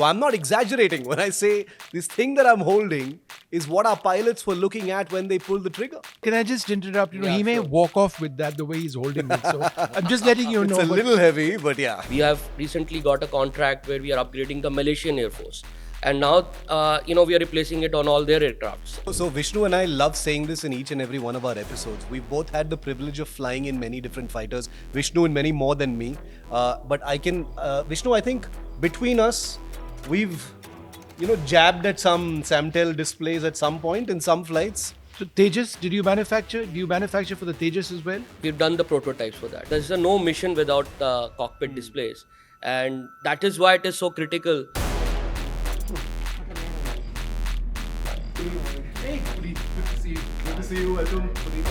So I'm not exaggerating when I say this thing that I'm holding is what our pilots were looking at when they pulled the trigger. Can I just interrupt? Yeah, He may sure. walk off with that the way he's holding it. So I'm just letting you It's know. a little heavy, but yeah. We have recently got a contract where we are upgrading the Malaysian Air Force. And now, we are replacing it on all their aircrafts. So Vishnu and I love saying this in each and every one of our episodes. We've both had the privilege of flying in many different fighters. Vishnu in many more than me. But I can, Vishnu, I think between us, we've, jabbed at some Samtel displays at some point in some flights. So Tejas, do you manufacture for the Tejas as well? We've done the prototypes for that. There's no mission without cockpit displays. And that is why it is so critical. Hey, Puneer, good to see you. Good to see you. Welcome, Puneer.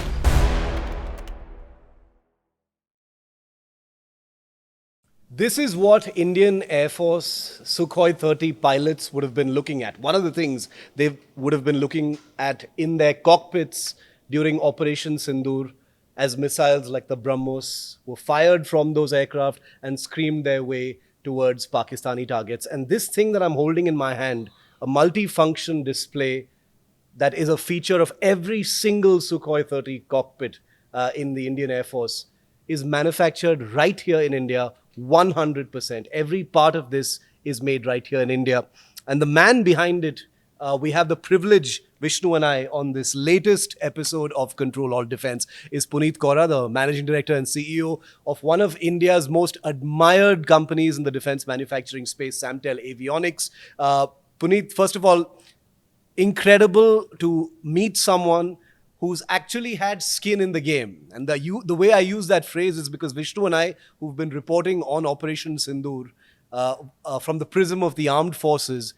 This is what Indian Air Force Sukhoi 30 pilots would have been looking at. One of the things they would have been looking at in their cockpits during Operation Sindhur as missiles like the BrahMos were fired from those aircraft and screamed their way towards Pakistani targets. And this thing that I'm holding in my hand, a multi-function display that is a feature of every single Sukhoi 30 cockpit in the Indian Air Force, is manufactured right here in India, 100%. Every part of this is made right here in India. And the man behind it, we have the privilege, Vishnu and I, on this latest episode of Ctrl Alt Defence, is Puneer Kaura, the Managing Director and CEO of one of India's most admired companies in the defence manufacturing space, Samtel Avionics. Puneer, first of all, incredible to meet someone who's actually had skin in the game. And the way I use that phrase is because Vishnu and I, who've been reporting on Operation Sindhur from the prism of the armed forces,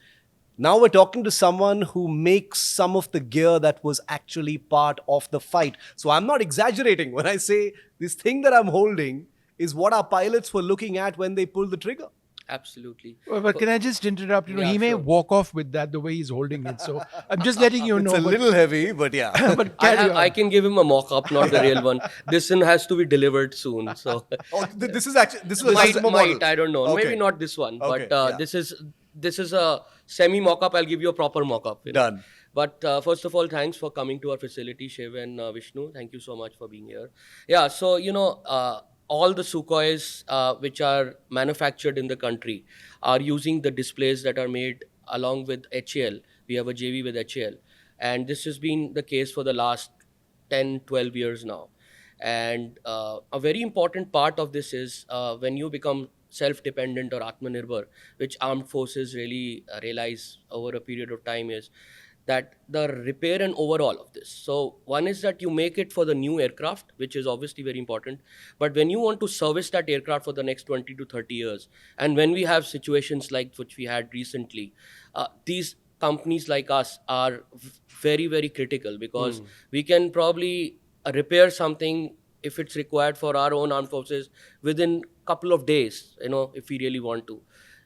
now we're talking to someone who makes some of the gear that was actually part of the fight. So I'm not exaggerating when I say this thing that I'm holding is what our pilots were looking at when they pulled the trigger. Absolutely. But can I just interrupt? Yeah, He may sure. walk off with that the way he's holding it. So I'm just letting you know. It's a little heavy, but yeah. But carry on. I can give him a mock-up, not the real one. This one has to be delivered soon. So This is a might, customer model. I don't know. Okay. Maybe not this one, Okay, but yeah. this is a semi mock-up. I'll give you a proper mock-up. Done. But first of all, thanks for coming to our facility, Shiv and Vishnu. Thank you so much for being here. Yeah, so all the Sukhois which are manufactured in the country are using the displays that are made along with HAL. We have a JV with HAL, and this has been the case for the last 10, 12 years now. And a very important part of this is when you become self-dependent or Atmanirbhar, which armed forces really realize over a period of time, is that the repair and overhaul of this. So one is that you make it for the new aircraft, which is obviously very important. But when you want to service that aircraft for the next 20 to 30 years, and when we have situations like which we had recently, these companies like us are very, very critical because we can probably repair something if it's required for our own armed forces within a couple of days, if we really want to.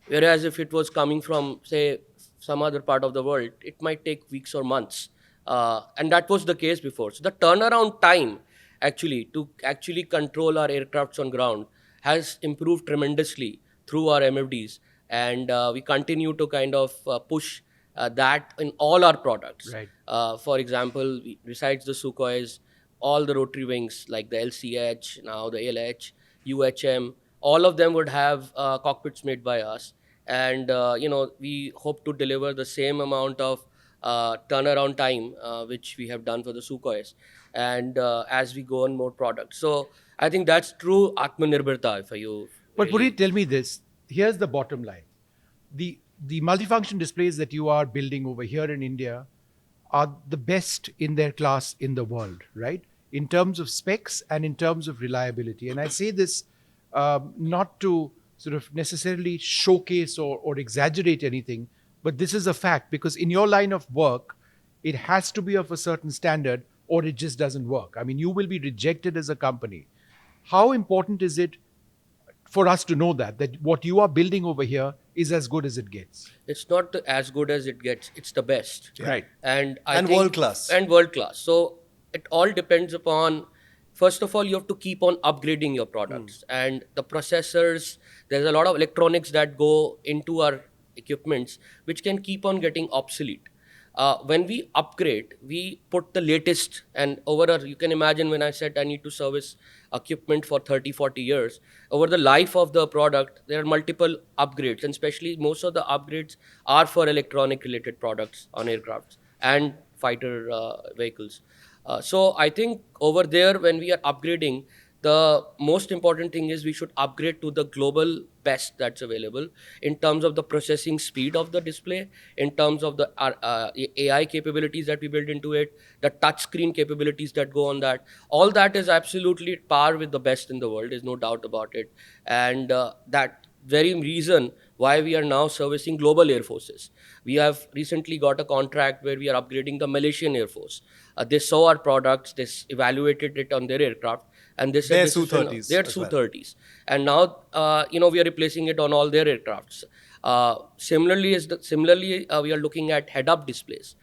Whereas if it was coming from, say, some other part of the world, it might take weeks or months. And that was the case before. So the turnaround time to actually control our aircrafts on ground has improved tremendously through our MFDs. And we continue to kind of push that in all our products. Right. For example, besides the Sukhois, all the rotary wings like the LCH, now the LH, UHM, all of them would have cockpits made by us. And, we hope to deliver the same amount of turnaround time, which we have done for the Sukhois, and as we go on more products. So I think that's true Atmanirbharta, if you But really- Puneer, tell me this. Here's the bottom line. The multifunction displays that you are building over here in India are the best in their class in the world, right? In terms of specs and in terms of reliability. And I say this not to sort of necessarily showcase or exaggerate anything, but this is a fact because in your line of work, it has to be of a certain standard or it just doesn't work. I mean, you will be rejected as a company. How important is it for us to know that what you are building over here is as good as it gets? It's not as good as it gets, it's the best. Right. And And think- world class. And world class. So it all depends upon, first of all, you have to keep on upgrading your products. And the processors, there's a lot of electronics that go into our equipments which can keep on getting obsolete. When we upgrade, we put the latest, and you can imagine when I said I need to service equipment for 30, 40 years, over the life of the product, there are multiple upgrades, and especially most of the upgrades are for electronic related products on aircrafts and fighter vehicles. So I think over there, when we are upgrading, the most important thing is we should upgrade to the global best that's available in terms of the processing speed of the display, in terms of the AI capabilities that we build into it, the touch screen capabilities that go on that. All that is absolutely par with the best in the world, there's no doubt about it. And that very reason why we are now servicing global air forces. We have recently got a contract where we are upgrading the Malaysian Air Force. They saw our products, they evaluated it on their aircraft, and they said Their this is Su-30s their as well. Su-30s, and now we are replacing it on all their aircrafts. Similarly, we are looking at head-up displays.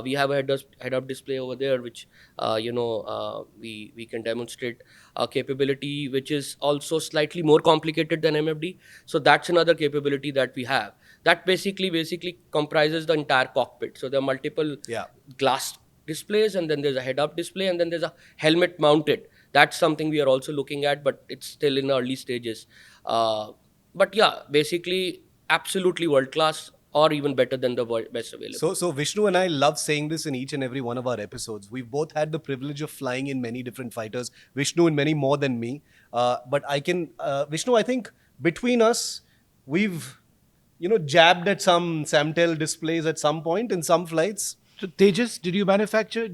We have a head-up display over there, which we can demonstrate a capability which is also slightly more complicated than MFD. So that's another capability that we have. That basically comprises the entire cockpit. So there are multiple Yeah. glass displays, and then there's a head-up display, and then there's a helmet mounted. That's something we are also looking at, but it's still in early stages. But yeah, basically, absolutely world class, or even better than the best available. So Vishnu and I love saying this in each and every one of our episodes. We've both had the privilege of flying in many different fighters. Vishnu in many more than me. But Vishnu, I think between us, we've, jabbed at some Samtel displays at some point in some flights. So Tejas, do you manufacture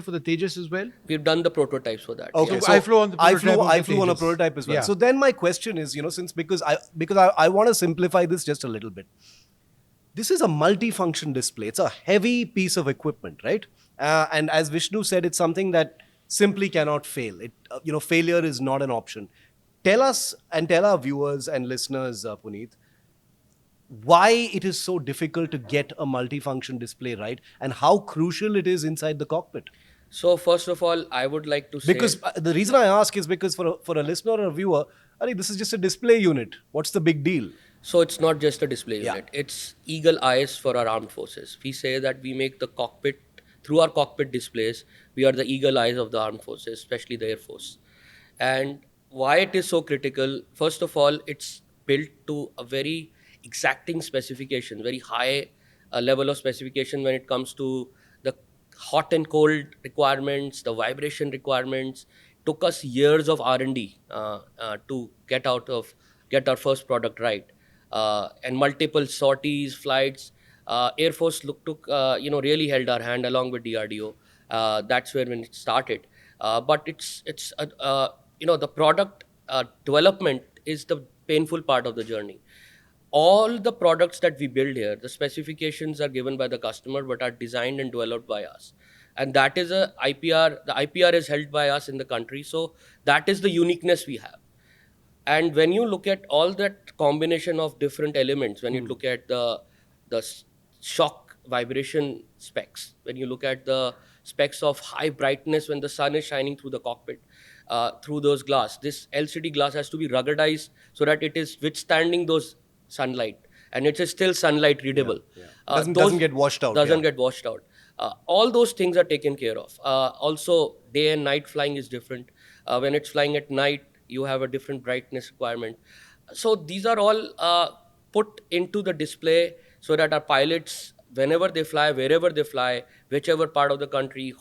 for the Tejas as well? We've done the prototypes for that. Okay, So I flew on the prototype of the I flew on a Tejas. prototype as well. Yeah. So then my question is, because I want to simplify this just a little bit. This is a multi-function display. It's a heavy piece of equipment, right? And as Vishnu said, it's something that simply cannot fail. Failure is not an option. Tell us and tell our viewers and listeners, Puneet, why it is so difficult to get a multi-function display right, and how crucial it is inside the cockpit. So first of all, I would like to say, Because the reason I ask is because for a listener or a viewer, this is just a display unit. What's the big deal? so it's not just a display Yeah. unit. It's eagle eyes for our armed forces. We say that we make the cockpit, through our cockpit displays, we are the eagle eyes of the armed forces, especially the Air Force. And why it is so critical, first of all, it's built to a very exacting specification, very high level of specification when it comes to the hot and cold requirements, the vibration requirements. Took us years of R&D to get our first product right, and multiple sorties, flights. Air Force really held our hand along with DRDO. That's where when it started. But the product development is the painful part of the journey. All the products that we build here, the specifications are given by the customer, but are designed and developed by us. And that is a IPR. The IPR is held by us in the country. So that is the uniqueness we have. And when you look at all that combination of different elements, when you look at the shock vibration specs, when you look at the specs of high brightness when the sun is shining through the cockpit, through those glass, this LCD glass has to be ruggedized so that it is withstanding those sunlight, and it is still sunlight readable. Doesn't get washed out. Doesn't Yeah. get washed out. All those things are taken care of. Also, day and night flying is different. When it's flying at night, you have a different brightness requirement. So these are all put into the display so that our pilots, whenever they fly, wherever they fly, whichever part of the country,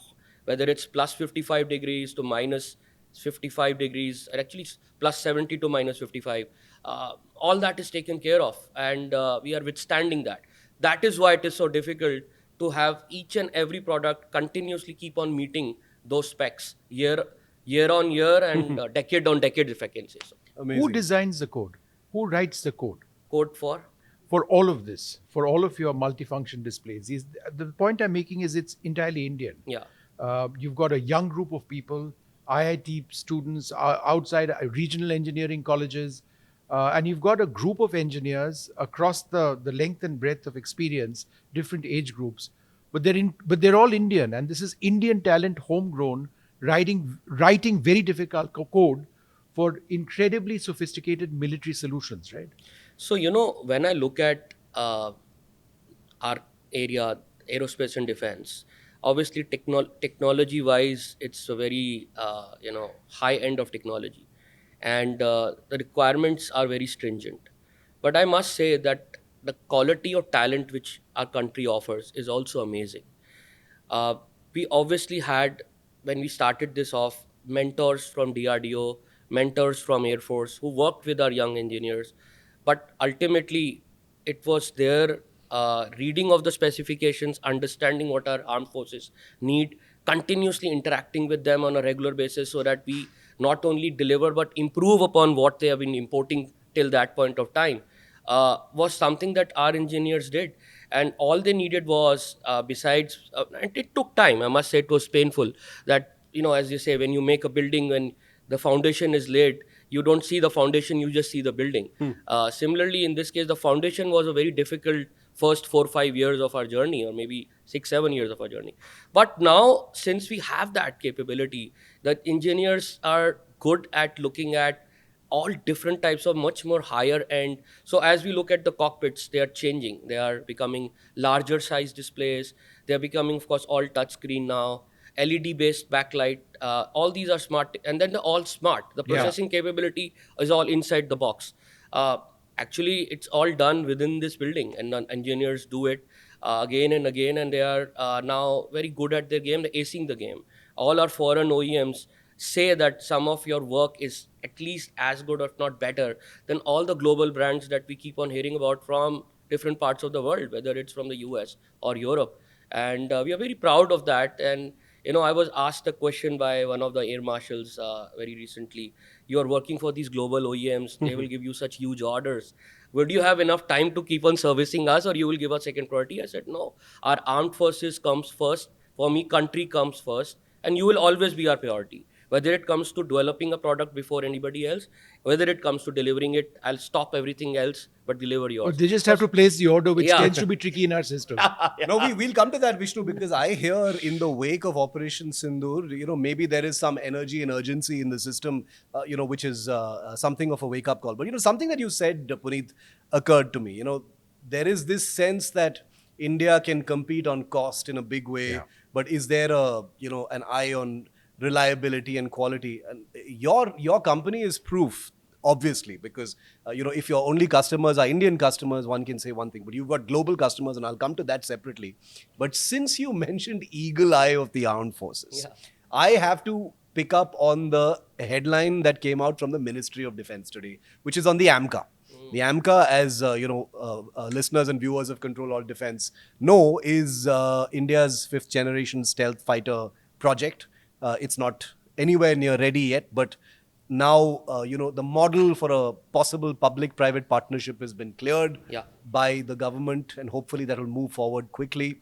whether it's plus 55 degrees to minus 55 degrees, or actually plus 70 to minus 55, all that is taken care of, and we are withstanding that. That is why it is so difficult to have each and every product continuously keep on meeting those specs year on year and decade on decade, if I can say so. Amazing. Who designs the code? Who writes the code? Code for all of this, for all of your multifunction displays? The point I'm making is it's entirely Indian. Yeah. You've got a young group of people, IIT students, outside regional engineering colleges, and you've got a group of engineers across the length and breadth of experience, different age groups, but they're all Indian, and this is Indian talent, homegrown, writing very difficult code for incredibly sophisticated military solutions, right? So, when I look at uh, our area, aerospace and defense. Obviously, technology-wise, it's a very high end of technology, and the requirements are very stringent. But I must say that the quality of talent which our country offers is also amazing. Uh, we obviously had, when we started this off, mentors from DRDO, mentors from Air Force who worked with our young engineers. But ultimately, it was their reading of the specifications, understanding what our armed forces need, continuously interacting with them on a regular basis so that we not only deliver but improve upon what they have been importing till that point of time, was something that our engineers did. And all they needed was, and it took time, I must say, it was painful. That, as you say, when you make a building, when the foundation is laid, you don't see the foundation, you just see the building. Similarly, in this case, the foundation was a very difficult first 4 or 5 years of our journey, or maybe 6 or 7 years of our journey. But now, since we have that capability, that engineers are good at looking at all different types of much more higher end. So as we look at the cockpits, they are changing. They are becoming larger size displays. They are becoming, of course, all touch screen now. LED based backlight. All these are smart, and then they're all smart. The Yeah. processing capability is all inside the box. Uh, Actually, it's all done within this building, and engineers do it again and again, and they are now very good at their game. They're acing the game. All our foreign OEMs say that some of your work is at least as good, if not better, than all the global brands that we keep on hearing about from different parts of the world, whether it's from the US or Europe. And we are very proud of that. And I was asked a question by one of the air marshals very recently. You are working for these global OEMs, they will give you such huge orders. Would you have enough time to keep on servicing us, or you will give us second priority? I said, no, our armed forces comes first. For me, country comes first, and you will always be our priority. Whether it comes to developing a product before anybody else, whether it comes to delivering it, I'll stop everything else but deliver Or yours. they just have to place the order, which Yeah. tends to be tricky in our system. No, we'll come to that, Vishnu, because I hear in the wake of Operation Sindhur, maybe there is some energy and urgency in the system, which is something of a wake up call. But, something that you said, Puneet, occurred to me. There is this sense that India can compete on cost in a big way, Yeah. but is there an eye on reliability and quality? And your company is proof, obviously, because if your only customers are Indian customers, one can say one thing, but you've got global customers, and I'll come to that separately. But since you mentioned eagle eye of the armed forces, Yeah. I have to pick up on the headline that came out from the Ministry of Defense today, which is on the AMCA. The AMCA, as listeners and viewers of Control Alt Defence know, is India's fifth generation stealth fighter project. It's not anywhere near ready yet, but now the model for a possible public-private partnership has been cleared Yeah. by the government, and hopefully that will move forward quickly.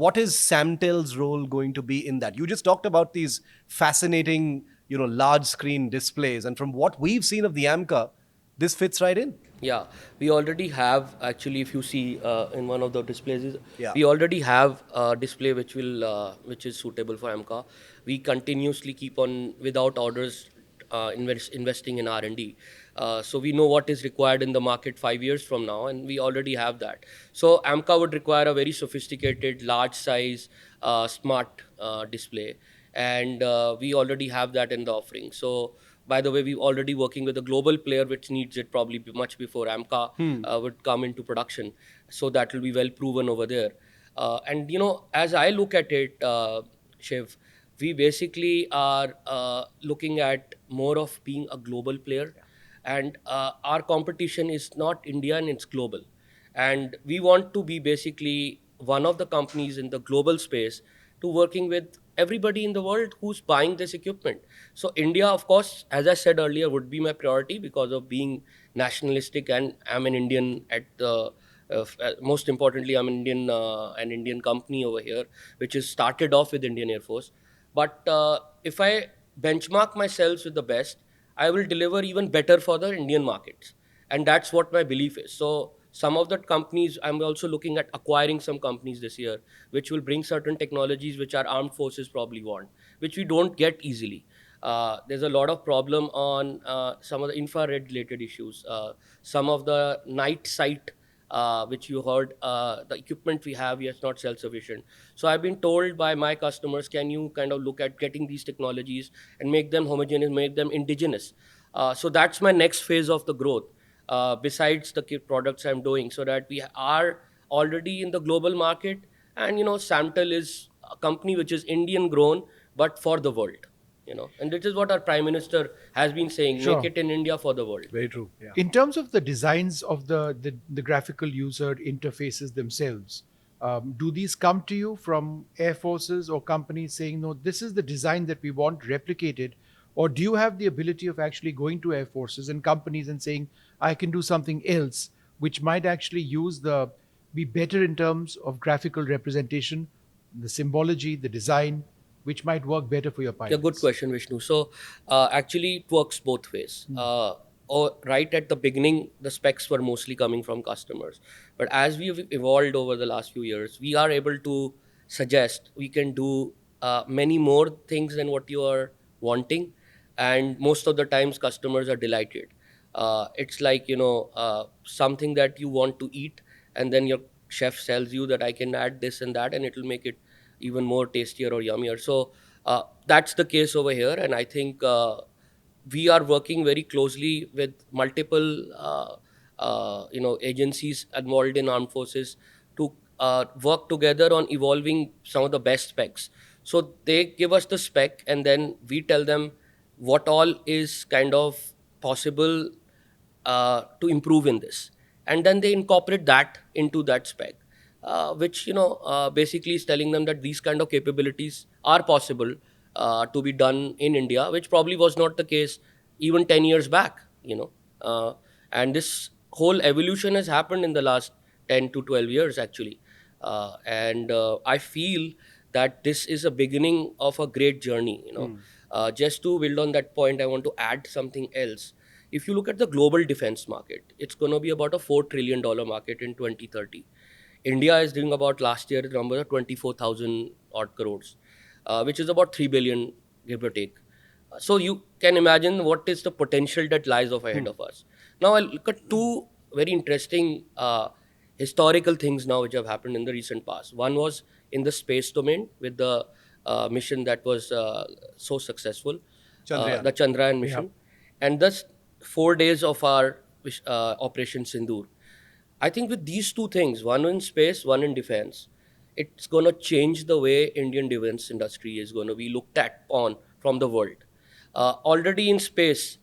What is Samtel's role going to be in that? You just talked about these fascinating, large screen displays, and from what we've seen of the AMCA, this fits right in. Yeah, we already have, actually, if you see in one of the displays, Yeah. we already have a display which is suitable for AMCA. We continuously keep on, without orders, investing in R&D. So we know what is required in the market 5 years from now, and we already have that. So AMCA would require a very sophisticated, large size, smart display, and we already have that in the offering. So, by the way, we're already working with a global player which needs it probably much before AMCA would come into production. So that will be well proven over there. And as I look at it, Shiv, we basically are looking at more of being a global player, and our competition is not Indian, it's global. And we want to be basically one of the companies in the global space to working with everybody in the world who's buying this equipment. So India, of course, as I said earlier, would be my priority because of being nationalistic, and I'm an Indian at the most importantly, I'm an Indian company over here, which is started off with Indian Air Force. But if I benchmark myself with the best, I will deliver even better for the Indian markets, and that's what my belief is. So some of the companies, I'm also looking at acquiring some companies this year, which will bring certain technologies which our armed forces probably want, which we don't get easily. There's a lot of problem on some of the infrared related issues, some of the night sight which you heard, the equipment we have is not self-sufficient. So I've been told by my customers, can you kind of look at getting these technologies and make them homogeneous, make them indigenous? So that's my next phase of the growth, besides the products I'm doing, so that we are already in the global market. And Samtel is a company which is Indian grown, but for the world. And this is what our Prime Minister has been saying: make Sure. it in India for the world. Very true. Yeah. In terms of the designs of the graphical user interfaces themselves, do these come to you from air forces or companies saying, no, this is the design that we want replicated? Or do you have the ability of actually going to air forces and companies and saying, I can do something else which might actually be better in terms of graphical representation, the symbology, the design, which might work better for your Yeah, pilots? good question, Vishnu. So, actually, it works both ways. Or right at the beginning, the specs were mostly coming from customers. But as we've evolved over the last few years, we are able to suggest we can do many more things than what you are wanting. And most of the times, customers are delighted. It's like, something that you want to eat, and then your chef tells you that I can add this and that, and it will make it even more tastier or yummier. So, that's the case over here, and I think we are working very closely with multiple agencies involved in armed forces to work together on evolving some of the best specs. So they give us the spec, and then we tell them what all is kind of possible to improve in this, and then they incorporate that into that spec, which basically is telling them that these kind of capabilities are possible to be done in India, which probably was not the case even 10 years back. And this whole evolution has happened in the last 10 to 12 years, actually. And I feel that this is a beginning of a great journey. Just to build on that point, I want to add something else. If you look at the global defense market, it's going to be about a $4 trillion market in 2030. India is doing about, last year, the number of 24,000 odd crores, which is about 3 billion, give or take. So you can imagine what is the potential that lies ahead of us. Now I'll look at two very interesting historical things now which have happened in the recent past. One was in the space domain with the mission that was so successful, Chandrayaan. the Chandrayaan Yeah. mission, and thus 4 days of our Operation Sindhur. I think with these two things, one in space, one in defense, it's going to change the way Indian defense industry is going to be looked at on from the world. Already in space,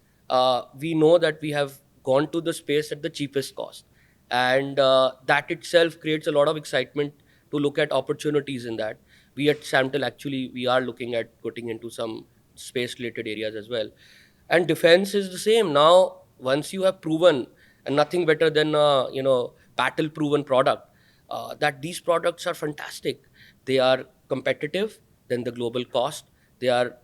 we know that we have gone to the space at the cheapest cost, and that itself creates a lot of excitement to look at opportunities in that. We at Samtel, actually, we are looking at putting into some space related areas as well. And defense is the same. Now, once you have proven, and nothing better than battle proven product, that these products are fantastic. They are competitive than the global cost. They are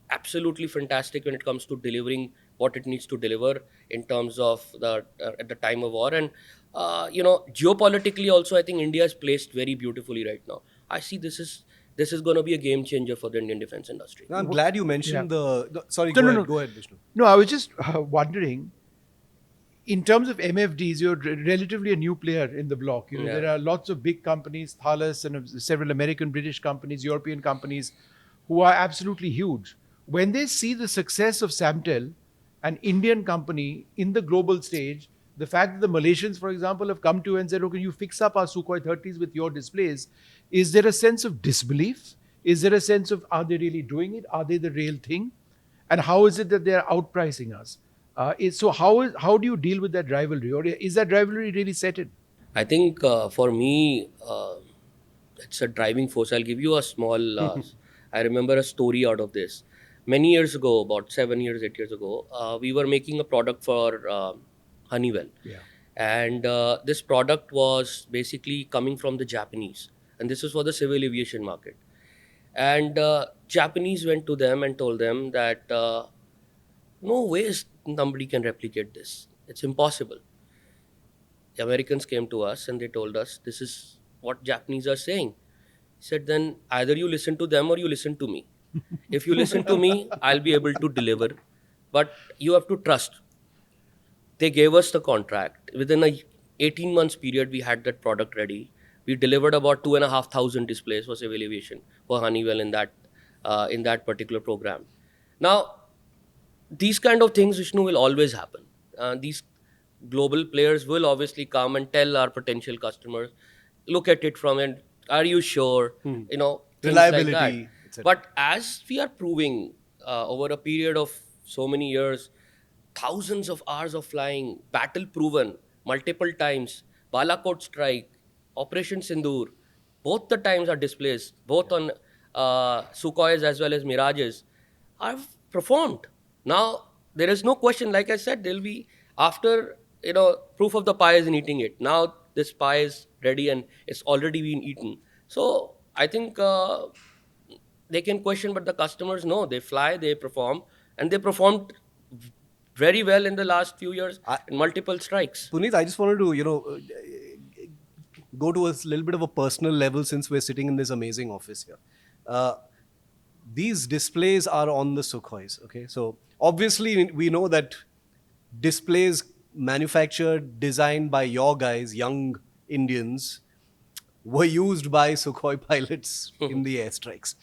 absolutely fantastic when it comes to delivering what it needs to deliver in terms of the at the time of war. And geopolitically also, I think India is placed very beautifully right now. I see this is going to be a game changer for the Indian defense industry. Now, I'm glad you Yeah. mentioned sorry, No, go no, ahead. no. Go ahead, Vishnu. No, I was just wondering, in terms of MFDs, you're relatively a new player in the block. Yeah. There are lots of big companies, Thales and several American, British companies, European companies, who are absolutely huge. When they see the success of Samtel, an Indian company in the global stage, the fact that the Malaysians, for example, have come to you and said, "Okay, you fix up our Sukhoi 30s with your displays," is there a sense of disbelief? Is there a sense of, are they really doing it? Are they the real thing? And how is it that they're outpricing us? So how do you deal with that rivalry, or is that rivalry really set in? I think for me, it's a driving force. I'll give you a small. I remember a story out of this. Many years ago, about 7 years, 8 years ago, we were making a product for Honeywell, Yeah. and this product was basically coming from the Japanese, and this is for the civil aviation market. And Japanese went to them and told them that no ways somebody can replicate this. It's impossible. The Americans came to us and they told us, this is what Japanese are saying. He said, then either you listen to them or you listen to me. If you listen to me, I'll be able to deliver, but you have to trust. They gave us the contract. Within 18 months period, we had that product ready. We delivered about 2,500 displays was evaluation for Honeywell in that particular program. Now, these kind of things, Vishnu, will always happen. These global players will obviously come and tell our potential customers, look at it from an, are you sure? Things like that. Reliability, etc. But as we are proving over a period of so many years, thousands of hours of flying, battle proven multiple times, Balakot strike, Operation Sindhur, both the times are displaced, both on Sukhois as well as Mirages, are performed. Now, there is no question, like I said, there'll be, after, proof of the pie is in eating it. Now, this pie is ready and it's already been eaten. So, I think they can question, but the customers know. They fly, they perform, and they performed very well in the last few years in multiple strikes. Puneet, I just wanted to, go to a little bit of a personal level since we're sitting in this amazing office here. These displays are on the Sukhois, okay? So obviously we know that displays manufactured, designed by your guys, young Indians, were used by Sukhoi pilots in the airstrikes.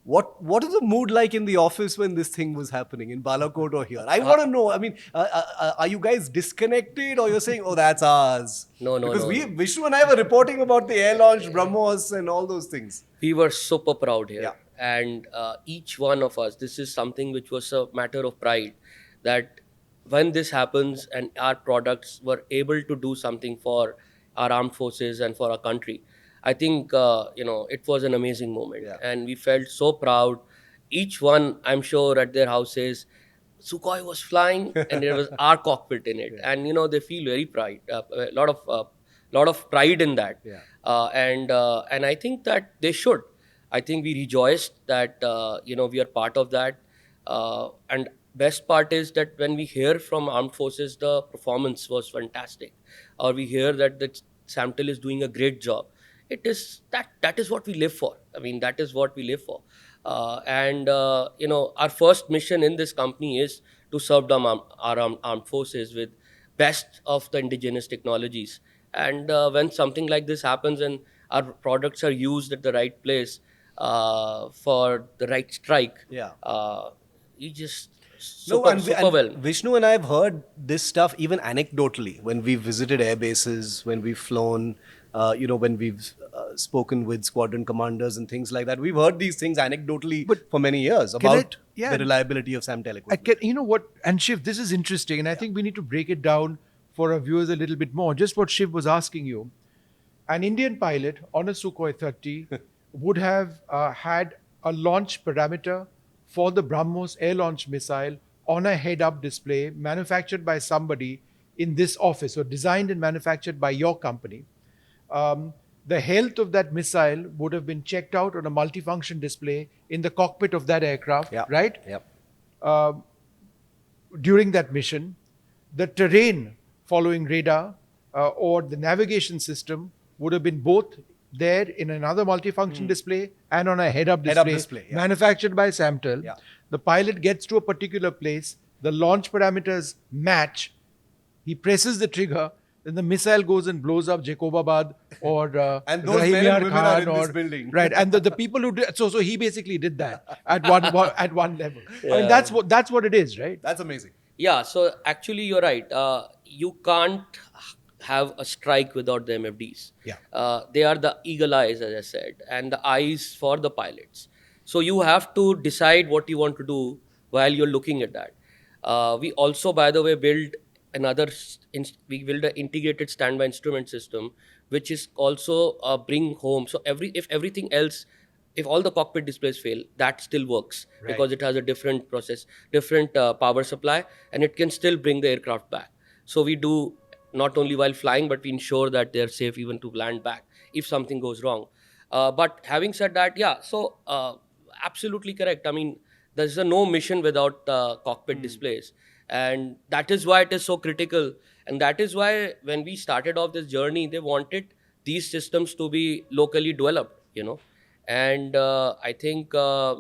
What is the mood like in the office when this thing was happening in Balakot or here? I want to know. I mean, are you guys disconnected, or you're saying, "Oh, that's ours"? No, because no. Vishnu and I were reporting about the air launch, BrahMos, and all those things. We were super proud here. Yeah. And each one of us, this is something which was a matter of pride, that when this happens and our products were able to do something for our armed forces and for our country, I think, it was an amazing moment. Yeah. And we felt so proud. Each one, I'm sure, at their houses, Sukhoi was flying and there was our cockpit in it. Yeah. And, they feel very pride, a lot of pride in that. Yeah. And I think that they should. I think we rejoiced that, we are part of that. And best part is that when we hear from armed forces, the performance was fantastic. Or we hear that the Samtel is doing a great job. It is that is what we live for. I mean, that is what we live for. Our first mission in this company is to serve our armed forces with best of the indigenous technologies. And when something like this happens and our products are used at the right place for the right strike, Yeah. you just No, super well. Vishnu and I have heard this stuff even anecdotally when we've visited air bases, when we've flown, when we've spoken with squadron commanders and things like that. We've heard these things anecdotally for many years about the reliability of Samtel equipment. You know what? And Shiv, this is interesting, and I think we need to break it down for our viewers a little bit more. Just what Shiv was asking you. An Indian pilot on a Sukhoi 30 would have had a launch parameter for the BrahMos air launch missile on a head-up display manufactured by somebody in this office, or designed and manufactured by your company. The health of that missile would have been checked out on a multifunction display in the cockpit of that aircraft, right? Yep. During that mission, the terrain following radar or the navigation system would have been both there in another multifunction display and on a head-up display, manufactured by Samtel. Yeah. The pilot gets to a particular place, the launch parameters match, he presses the trigger, then the missile goes and blows up Jacobabad or and those men and women are in this or, building. right? And the people who did, so he basically did that at one level. Yeah. I mean, that's what it is, right? That's amazing. Yeah. So actually, you're right. You can't have a strike without the MFDs. Yeah. They are the eagle eyes, as I said, and the eyes for the pilots. So you have to decide what you want to do while you're looking at that. We also, by the way, build an integrated standby instrument system, which is also bring home. So if everything else, if all the cockpit displays fail, that still works, right? Because it has a different process, different power supply, and it can still bring the aircraft back. So we do not only while flying, but we ensure that they're safe even to land back if something goes wrong. But having said that, so absolutely correct. I mean, there's no mission without cockpit displays. And that is why it is so critical. And that is why when we started off this journey, they wanted these systems to be locally developed, And I think there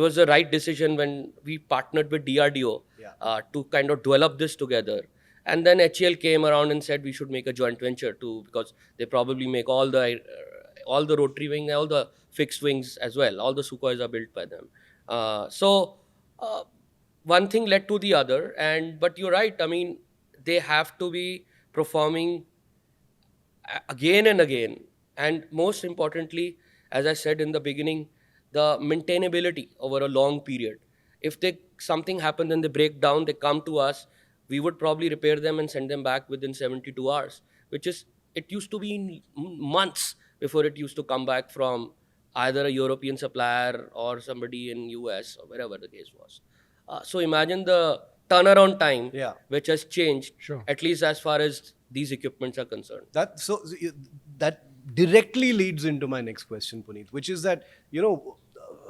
was a right decision when we partnered with DRDO to kind of develop this together. And then HAL came around and said we should make a joint venture too, because they probably make all the rotary wing, all the fixed wings as well. All the Sukhois are built by them. So one thing led to the other, and but you're right. I mean, they have to be performing again and again. And most importantly, as I said in the beginning, the maintainability over a long period. If something happens and they break down, they come to us, we would probably repair them and send them back within 72 hours, which is, it used to be in months before it used to come back from either a European supplier or somebody in US or wherever the case was. So imagine the turnaround time, Yeah. which has changed, Sure. at least as far as these equipments are concerned. That directly leads into my next question, Puneet, which is that,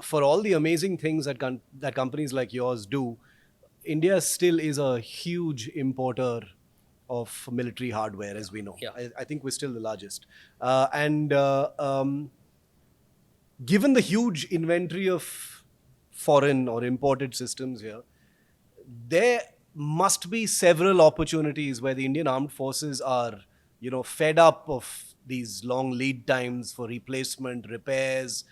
for all the amazing things that companies like yours do, India still is a huge importer of military hardware, as we know. Yeah. I think we're still the largest. And given the huge inventory of foreign or imported systems here, there must be several opportunities where the Indian armed forces are, fed up of these long lead times for replacement, repairs.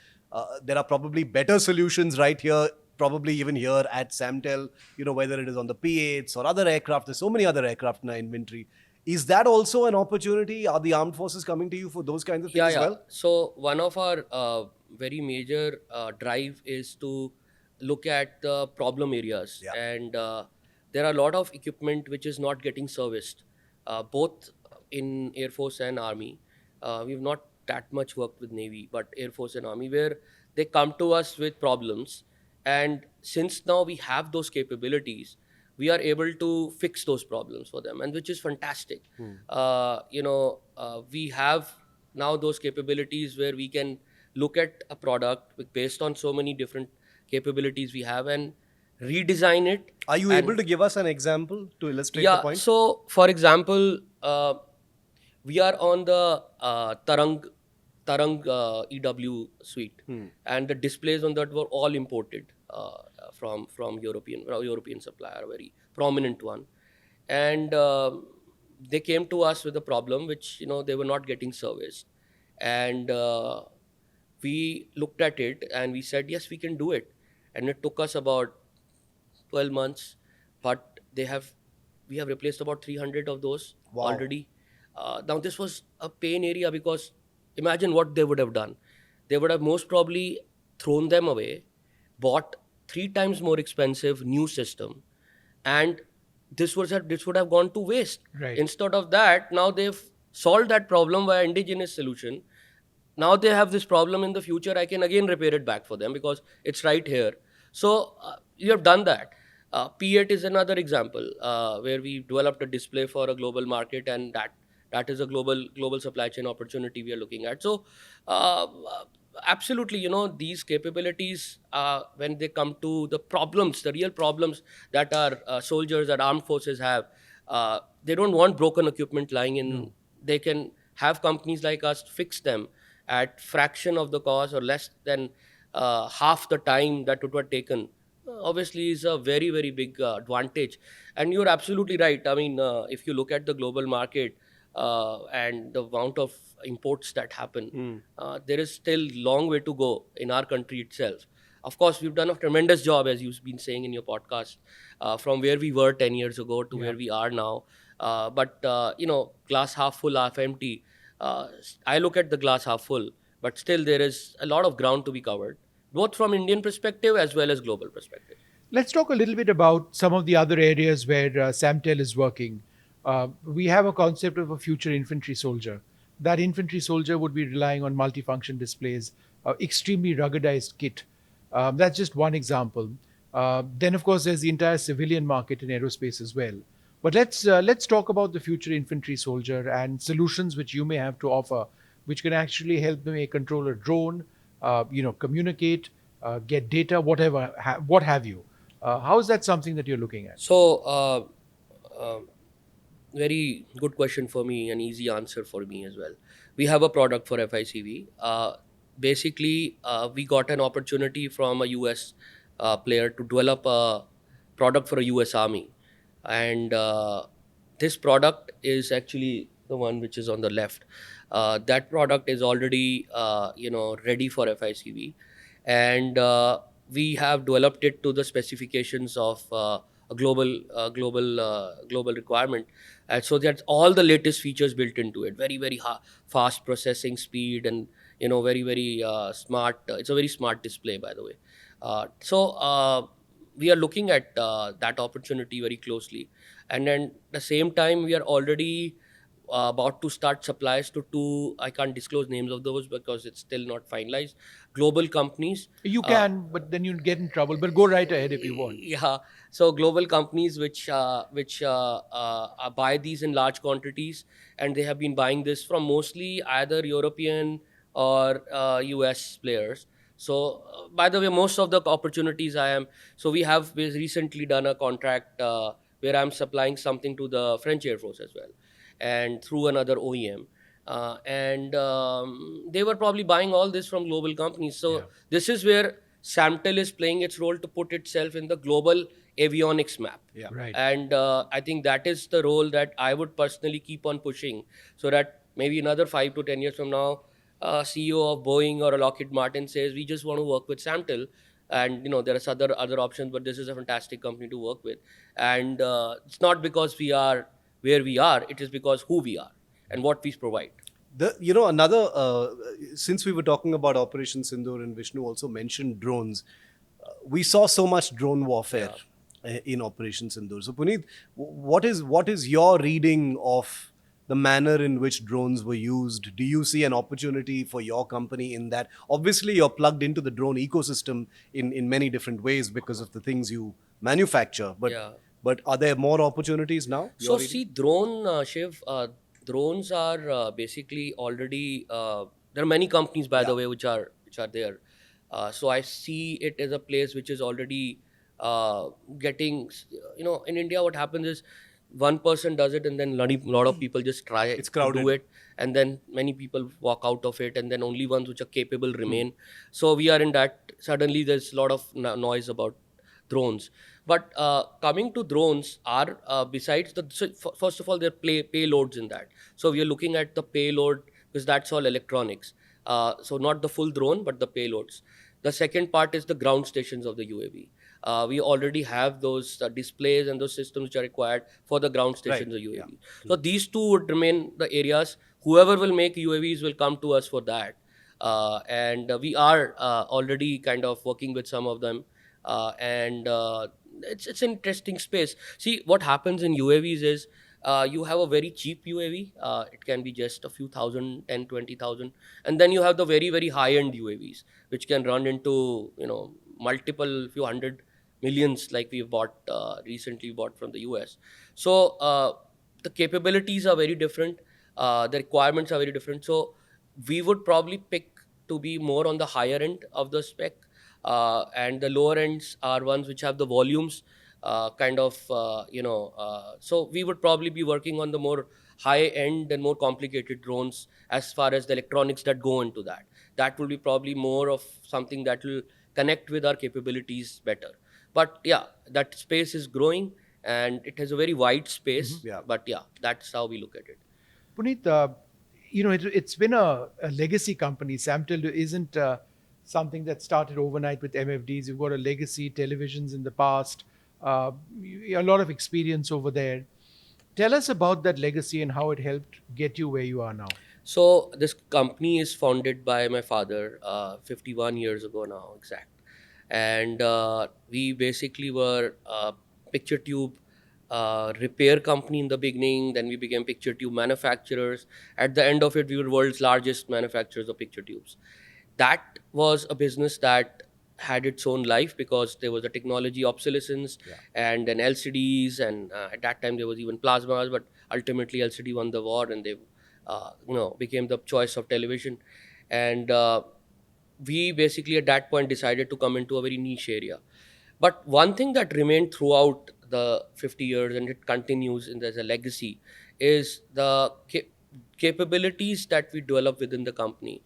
There are probably better solutions right here, probably even here at Samtel, whether it is on the P8s or other aircraft. There's so many other aircraft in our inventory. Is that also an opportunity? Are the armed forces coming to you for those kinds of things as well? So one of our very major drive is to look at the problem areas, Yeah. and there are a lot of equipment which is not getting serviced, both in Air Force and Army. We've not that much worked with Navy, but Air Force and Army, where they come to us with problems, and since now we have those capabilities, we are able to fix those problems for them, and which is fantastic. We have now those capabilities where we can look at a product based on so many different capabilities we have and redesign it. Are you And able to give us an example to illustrate the yeah, point? so for example, we are on the Tarang EW suite, and the displays on that were all imported from European supplier, a very prominent one, and they came to us with a problem which they were not getting serviced, and we looked at it and we said yes, we can do it, and it took us about 12 months, but we have replaced about 300 of those Wow. already. Now this was a pain area, because imagine what they would have done. They would have most probably thrown them away, bought 3 times more expensive new system, and this would have gone to waste. Right. Instead of that, now they've solved that problem via indigenous solution. Now they have this problem in the future, I can again repair it back for them because it's right here. So you have done that. P8 is another example where we developed a display for a global market, and that is a global supply chain opportunity we are looking at. So absolutely, these capabilities, when they come to the problems, the real problems that our soldiers, that armed forces have, they don't want broken equipment lying in. They can have companies like us fix them at fraction of the cost or less than half the time that it would have taken. Obviously is a very, very big advantage. And you're absolutely right. I mean, if you look at the global market and the amount of imports that happen, there is still long way to go in our country itself. Of course, we've done a tremendous job, as you've been saying in your podcast, from where we were 10 years ago to where we are now. But glass half full, half empty. I look at the glass half full, but still there is a lot of ground to be covered, both from Indian perspective as well as global perspective. Let's talk a little bit about some of the other areas where Samtel is working. We have a concept of a future infantry soldier. That infantry soldier would be relying on multifunction displays, extremely ruggedized kit. That's just one example. Then, of course, there's the entire civilian market in aerospace as well. But let's talk about the future infantry soldier and solutions which you may have to offer, which can actually help them control a drone, communicate, get data, whatever, what have you. How is that something that you're looking at? So, very good question for me, an easy answer for me as well. We have a product for FICV. Basically, we got an opportunity from a US player to develop a product for a US Army. And This product is actually the one which is on the left. That product is already ready for FICV, and we have developed it to the specifications of a global requirement, and so that's all the latest features built into it. Very very fast processing speed, and very very smart. It's a very smart display, by the way. We are looking at that opportunity very closely, and then the same time we are already about to start supplies to two, I can't disclose names of those because it's still not finalized, global companies. You can, but then you'll get in trouble. But go right ahead if you want. Yeah, so global companies which buy these in large quantities, and they have been buying this from mostly either European or US players. So by the way, most of the opportunities we recently done a contract where I'm supplying something to the French Air Force as well, and through another OEM. And they were probably buying all this from global companies. So Yeah. this is where Samtel is playing its role to put itself in the global avionics map. Yeah. Right. And I think that is the role that I would personally keep on pushing, so that maybe another 5 to 10 years from now, CEO of Boeing or a Lockheed Martin says, we just want to work with Samtel. And there are other options, but this is a fantastic company to work with. And it's not because we are where we are, it is because who we are and what we provide. Another, since we were talking about Operation Sindhur, and Vishnu also mentioned drones, we saw so much drone warfare in Operation Sindhur. So Puneet, what is your reading of the manner in which drones were used? Do you see an opportunity for your company in that? Obviously, you're plugged into the drone ecosystem in many different ways because of the things you manufacture. Yeah. But are there more opportunities now? So Your reading? see, Shiv, drones are basically already. There are many companies, by the way, which are there. So I see it as a place which is already getting. In India, what happens is one person does it, and then lot of people just try It's to do crowded. it, and then many people walk out of it, and then only ones which are capable remain. So we are in that. Suddenly, there's a lot of noise about drones. But coming to drones, are besides first of all, there are payloads in that. So we are looking at the payload, because that's all electronics. So not the full drone, but the payloads. The second part is the ground stations of the UAV. We already have those displays and those systems which are required for the ground stations of UAV. Yeah. So these two would remain the areas. Whoever will make UAVs will come to us for that. And we are already kind of working with some of them. And it's an interesting space. See, what happens in UAVs is you have a very cheap UAV. It can be just a few thousand, 10, 20,000. And then you have the very, very high-end UAVs, which can run into, multiple few hundred millions, like we've recently bought from the US. So the capabilities are very different. The requirements are very different. So we would probably pick to be more on the higher end of the spec, and the lower ends are ones which have the volumes, so we would probably be working on the more high end and more complicated drones. As far as the electronics that go into that will be probably more of something that will connect with our capabilities better. But yeah, that space is growing, and it has a very wide space. Yeah. But yeah, that's how we look at it. Puneet, it's been a legacy company. Samtel isn't something that started overnight with MFDs. You've got a legacy, televisions in the past, a lot of experience over there. Tell us about that legacy and how it helped get you where you are now. So this company is founded by my father 51 years ago now, exact. And we basically were a picture tube repair company in the beginning. Then we became picture tube manufacturers. At the end of it, we were world's largest manufacturers of picture tubes. That was a business that had its own life, because there was a technology obsolescence, and then LCDs, and at that time there was even plasmas, but ultimately LCD won the war, and they became the choice of television. And we basically at that point decided to come into a very niche area. But one thing that remained throughout the 50 years, and it continues as a legacy, is the capabilities that we develop within the company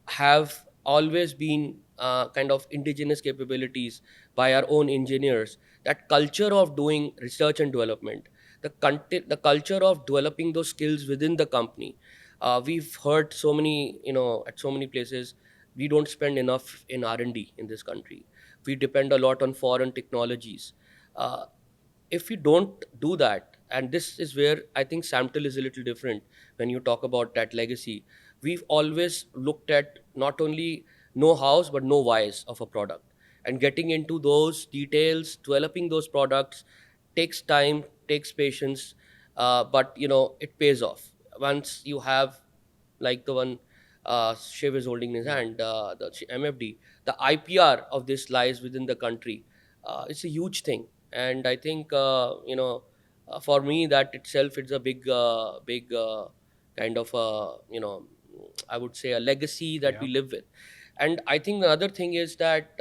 have always been kind of indigenous capabilities by our own engineers. That culture of doing research and development, the culture of developing those skills within the company. We've heard so many, at so many places, we don't spend enough in R&D in this country. We depend a lot on foreign technologies. Uh, if we don't do that, and this is where I think Samtel is a little different when you talk about that legacy, we've always looked at not only know-hows but know-whys of a product. And getting into those details, developing those products takes time, takes patience, but it pays off. Once you have, like the one Shiv is holding in his hand, the MFD, the IPR of this lies within the country. It's a huge thing, and I think for me that itself is a big kind of I would say a legacy that we live with. And I think the other thing is that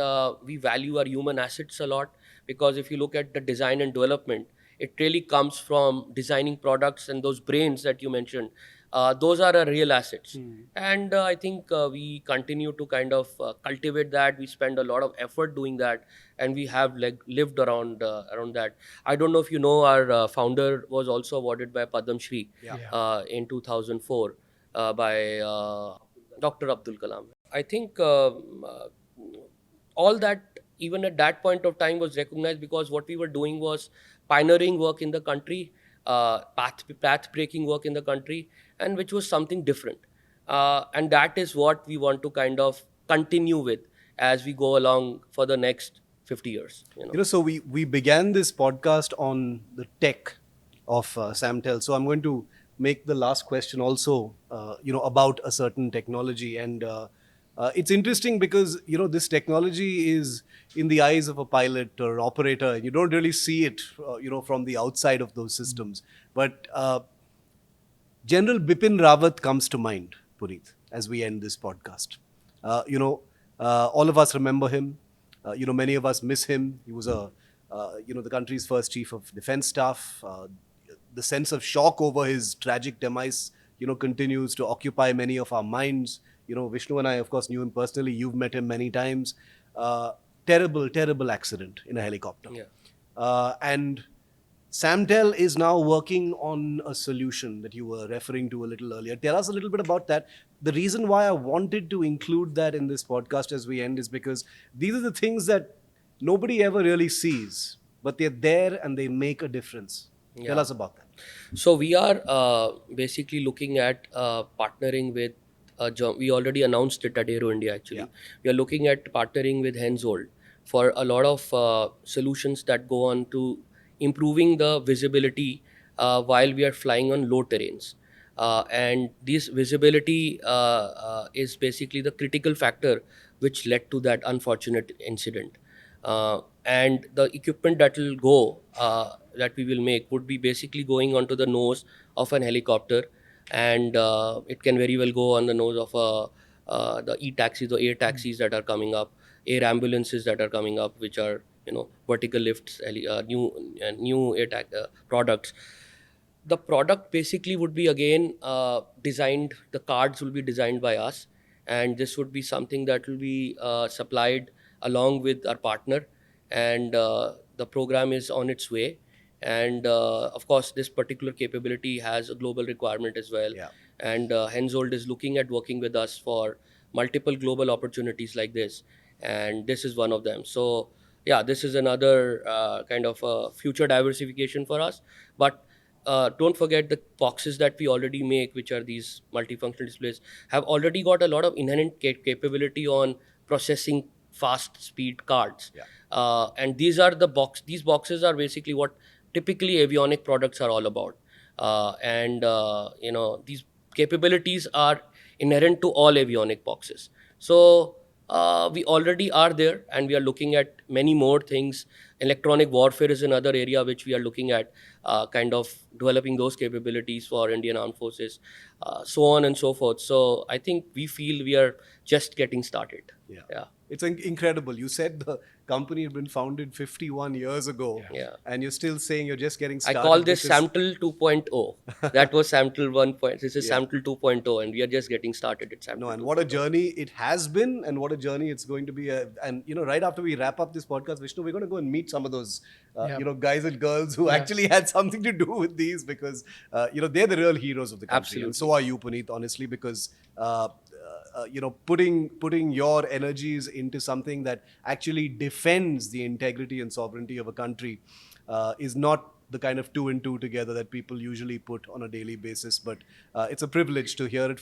we value our human assets a lot, because if you look at the design and development, it really comes from designing products, and those brains that you mentioned, those are our real assets. And I think we continue to kind of cultivate that. We spend a lot of effort doing that, and we have lived around that. I don't know if you know, our founder was also awarded by Padam Shri in 2004 by Dr. Abdul Kalam. I think all that, even at that point of time, was recognized because what we were doing was pioneering work in the country, path breaking work in the country, and which was something different. And that is what we want to kind of continue with as we go along for the next 50 years. So we began this podcast on the tech of Samtel. So I'm going to make the last question also, about a certain technology. And it's interesting because, this technology is in the eyes of a pilot or operator. You don't really see it, from the outside of those systems. But General Bipin Rawat comes to mind, Puneet, as we end this podcast. All of us remember him. Many of us miss him. He was the country's first chief of defense staff. The sense of shock over his tragic demise, continues to occupy many of our minds. Vishnu and I, of course, knew him personally. You've met him many times. Terrible, terrible accident in a helicopter. And Samtel is now working on a solution that you were referring to a little earlier. Tell us a little bit about that. The reason why I wanted to include that in this podcast as we end is because these are the things that nobody ever really sees, but they're there and they make a difference. Tell us about that. So we are basically looking at partnering with, we already announced it at Aero India actually. We are looking at partnering with Hensoldt for a lot of solutions that go on to improving the visibility while we are flying on low terrains. And this visibility is basically the critical factor which led to that unfortunate incident. And the equipment that will go, that we will make, would be basically going onto the nose of an helicopter, and it can very well go on the nose of the e-taxis, the air taxis that are coming up, air ambulances that are coming up, which are vertical lifts, new air products. The product basically would be again designed. The cards will be designed by us, and this would be something that will be supplied along with our partner, and the program is on its way. And of course, this particular capability has a global requirement as well. And Hensoldt is looking at working with us for multiple global opportunities like this, and this is one of them. So yeah, this is another kind of future diversification for us. But don't forget the boxes that we already make, which are these multifunctional displays, have already got a lot of inherent capability on processing fast speed cards. And these boxes are basically what typically avionic products are all about. These capabilities are inherent to all avionic boxes. So we already are there, and we are looking at many more things. Electronic warfare is another area which we are looking at, kind of developing those capabilities for Indian Armed Forces, so on and so forth. So I think we feel we are just getting started. It's incredible. You said the company had been founded 51 years ago, and you're still saying you're just getting started. I call this Samtel 2.0. That was Samtel 1. This is Samtel 2.0, and we are just getting started at Samtel. No, and what a journey it has been, and what a journey it's going to be. And right after we wrap up this podcast, Vishnu, we're going to go and meet some of those Yeah. guys and girls who actually had something to do with these, because they're the real heroes of the country. And so Absolutely. are you, Puneet, honestly, because putting your energies into something that actually defends the integrity and sovereignty of a country is not the kind of two and two together that people usually put on a daily basis. But it's a privilege to hear it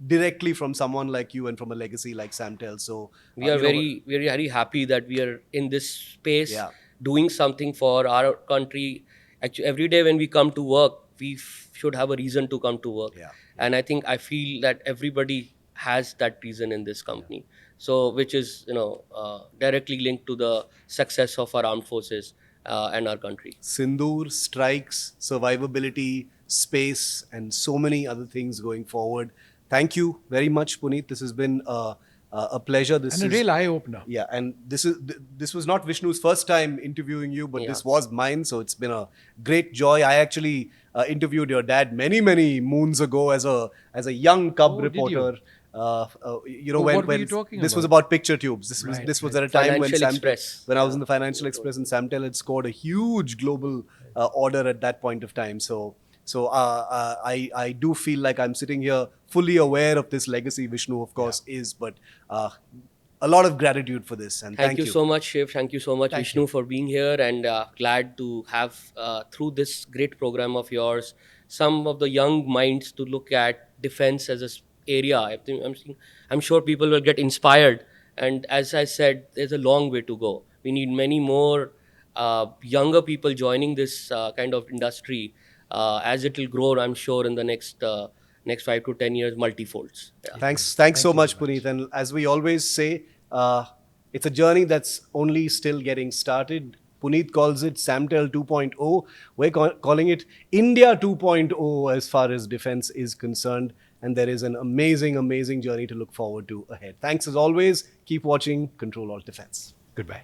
directly from someone like you and from a legacy like Samtel. So We are very happy that we are in this space Yeah. doing something for our country. Actually, every day when we come to work, we should have a reason to come to work. Yeah. And I feel that everybody has that reason in this company. So, which is, directly linked to the success of our armed forces and our country. Sindhur, strikes, survivability, space, and so many other things going forward. Thank you very much, Puneet. This has been a pleasure. This And a is real eye-opener. Yeah, and this was not Vishnu's first time interviewing you, but Yeah. this was mine. So it's been a great joy. I actually interviewed your dad many moons ago as a young cub Oh, did you? reporter. What were you talking this was about? about picture tubes. Right, This was at a time when Financial Express. when I was in the Financial Express, and Samtel had scored a huge global order at that point of time. I do feel like I'm sitting here fully aware of this legacy. Vishnu, of course, is, but a lot of gratitude for this, and Thank you so much, Shiv. Thank you so much, Thank Vishnu, for being here, and glad to have, through this great program of yours, some of the young minds to look at defense as a area. I'm sure people will get inspired. And as I said, there's a long way to go. We need many more younger people joining this kind of industry as it will grow, I'm sure, in the next 5 to 10 years, multifolds. Yeah. Thanks so much, Puneet. And as we always say, it's a journey that's only still getting started. Puneet calls it Samtel 2.0. We're calling it India 2.0 as far as defense is concerned. And there is an amazing journey to look forward to ahead. Thanks as always. Keep watching Ctrl Alt Defence. Goodbye.